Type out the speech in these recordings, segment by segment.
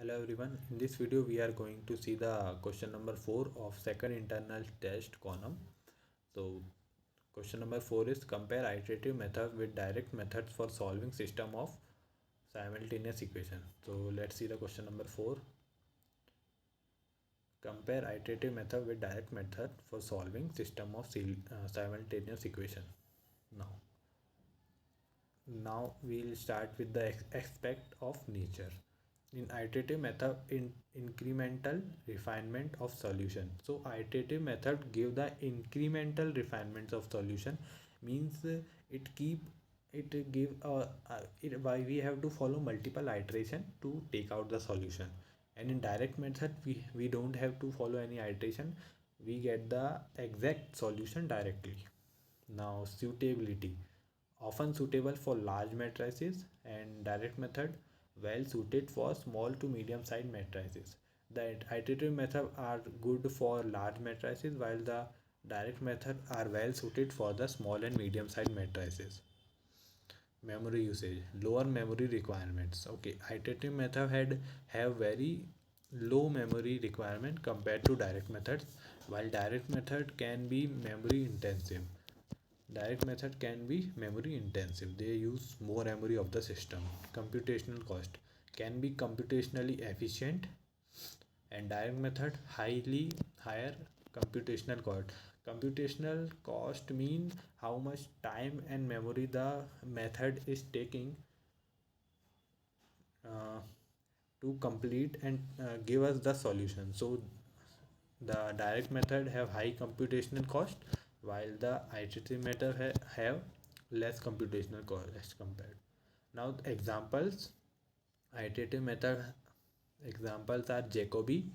Hello everyone, in this video we are going to see the question number 4 of second internal test column. So question number 4 is compare iterative method with direct methods for solving system of simultaneous equation. So let's see the question number 4. Compare iterative method with direct method for solving system of simultaneous equation. Now we'll start with the aspect of nature. In iterative method, in incremental refinement of solution. So iterative method give the incremental refinements of solution, means it give why we have to follow multiple iteration to take out the solution. And in direct method we don't have to follow any iteration, we get the exact solution directly. Now suitability, often suitable for large matrices, and direct method well suited for small to medium sized matrices. The iterative method are good for large matrices, while the direct method are well suited for the small and medium sized matrices. Memory usage, lower memory requirements. Okay, iterative method have very low memory requirement compared to direct methods, while direct method can be memory intensive. Direct method can be memory intensive. They use more memory of the system. Computational cost, can be computationally efficient, and direct method highly higher computational cost. Computational cost mean how much time and memory the method is taking uh, to complete and give us the solution. So the direct method have high computational cost, while the iterative method have less computational cost as compared. Now examples, iterative method examples are Jacobi,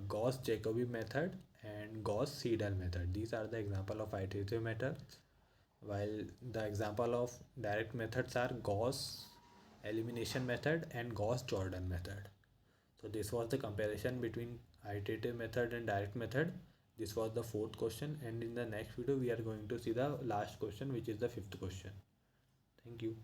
Gauss-Jacobi method, and Gauss-Seidel method. These are the example of iterative method, while the example of direct methods are Gauss elimination method and Gauss-Jordan method. So this was the comparison between iterative method and direct method. This was the fourth question, and in the next video we are going to see the last question, which is the fifth question. Thank you.